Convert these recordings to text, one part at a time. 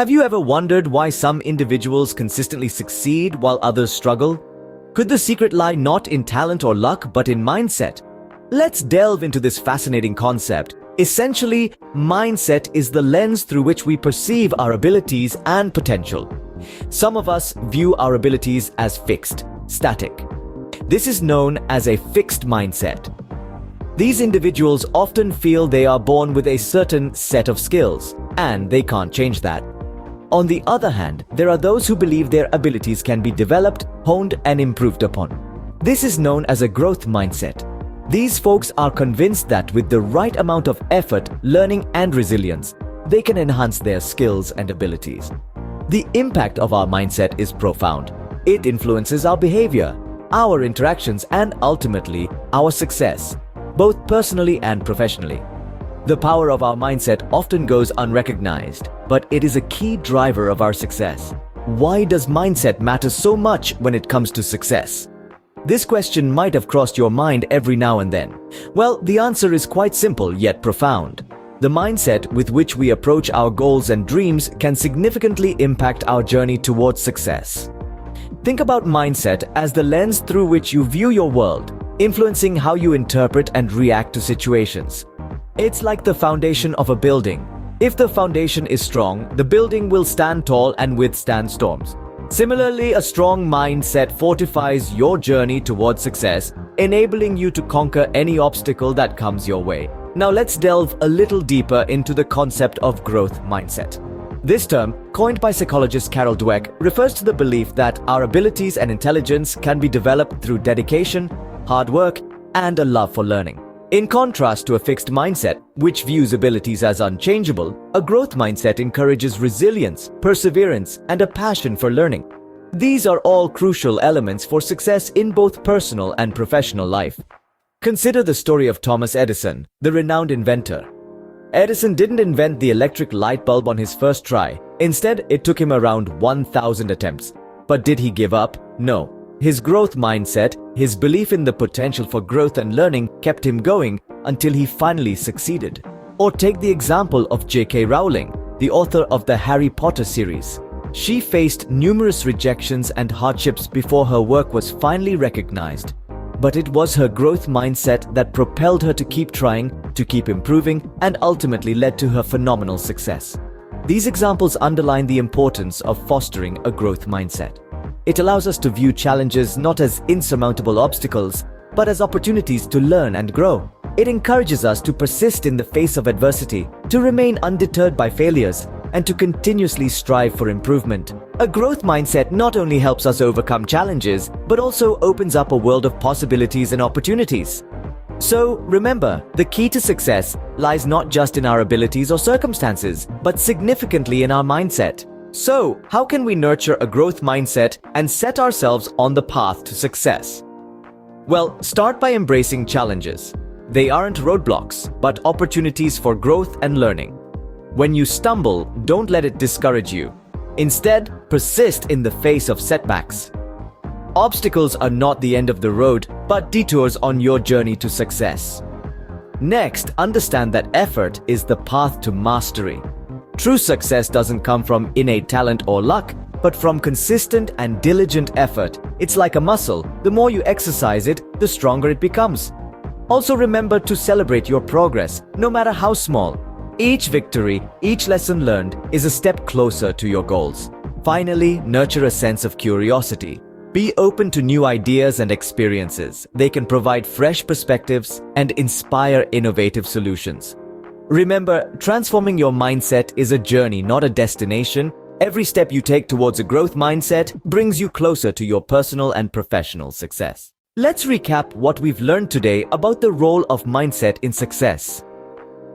Have you ever wondered why some individuals consistently succeed while others struggle? Could the secret lie not in talent or luck, but in mindset? Let's delve into this fascinating concept. Essentially, mindset is the lens through which we perceive our abilities and potential. Some of us view our abilities as fixed, static. This is known as a fixed mindset. These individuals often feel they are born with a certain set of skills, and they can't change that. On the other hand, there are those who believe their abilities can be developed, honed, and improved upon. This is known as a growth mindset. These folks are convinced that with the right amount of effort, learning, and resilience, they can enhance their skills and abilities. The impact of our mindset is profound. It influences our behavior, our interactions, and ultimately, our success, both personally and professionally. The power of our mindset often goes unrecognized, but it is a key driver of our success. Why does mindset matter so much when it comes to success? This question might have crossed your mind every now and then. Well, the answer is quite simple yet profound. The mindset with which we approach our goals and dreams can significantly impact our journey towards success. Think about mindset as the lens through which you view your world, influencing how you interpret and react to situations. It's like the foundation of a building. If the foundation is strong, the building will stand tall and withstand storms. Similarly, a strong mindset fortifies your journey towards success, enabling you to conquer any obstacle that comes your way. Now let's delve a little deeper into the concept of growth mindset. This term, coined by psychologist Carol Dweck, refers to the belief that our abilities and intelligence can be developed through dedication, hard work, and a love for learning. In contrast to a fixed mindset, which views abilities as unchangeable, a growth mindset encourages resilience, perseverance, and a passion for learning. These are all crucial elements for success in both personal and professional life. Consider the story of Thomas Edison, the renowned inventor. Edison didn't invent the electric light bulb on his first try. Instead, it took him around 1,000 attempts. But did he give up? No. His growth mindset, his belief in the potential for growth and learning kept him going until he finally succeeded. Or take the example of J.K. Rowling, the author of the Harry Potter series. She faced numerous rejections and hardships before her work was finally recognized. But it was her growth mindset that propelled her to keep trying, to keep improving, and ultimately led to her phenomenal success. These examples underline the importance of fostering a growth mindset. It allows us to view challenges not as insurmountable obstacles, but as opportunities to learn and grow. It encourages us to persist in the face of adversity, to remain undeterred by failures, and to continuously strive for improvement. A growth mindset not only helps us overcome challenges, but also opens up a world of possibilities and opportunities. So remember, the key to success lies not just in our abilities or circumstances, but significantly in our mindset. So, how can we nurture a growth mindset and set ourselves on the path to success? Well, start by embracing challenges. They aren't roadblocks, but opportunities for growth and learning. When you stumble, don't let it discourage you. Instead, persist in the face of setbacks. Obstacles are not the end of the road, but detours on your journey to success. Next, understand that effort is the path to mastery. True success doesn't come from innate talent or luck, but from consistent and diligent effort. It's like a muscle. The more you exercise it, the stronger it becomes. Also remember to celebrate your progress, no matter how small. Each victory, each lesson learned is a step closer to your goals. Finally, nurture a sense of curiosity. Be open to new ideas and experiences. They can provide fresh perspectives and inspire innovative solutions. Remember, transforming your mindset is a journey, not a destination. Every step you take towards a growth mindset brings you closer to your personal and professional success. Let's recap what we've learned today about the role of mindset in success.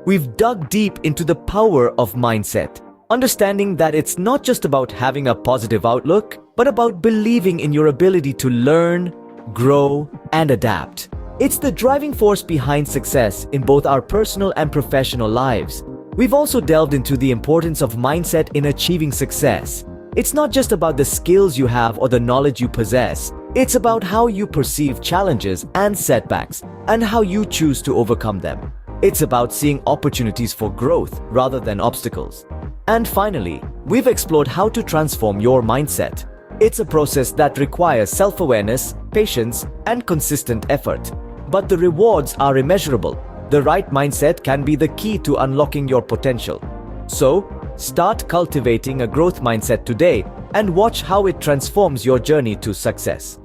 We've dug deep into the power of mindset, understanding that it's not just about having a positive outlook, but about believing in your ability to learn, grow, and adapt. It's the driving force behind success in both our personal and professional lives. We've also delved into the importance of mindset in achieving success. It's not just about the skills you have or the knowledge you possess. It's about how you perceive challenges and setbacks and how you choose to overcome them. It's about seeing opportunities for growth rather than obstacles. And finally, we've explored how to transform your mindset. It's a process that requires self-awareness, patience, and consistent effort. But the rewards are immeasurable. The right mindset can be the key to unlocking your potential. So, start cultivating a growth mindset today and watch how it transforms your journey to success.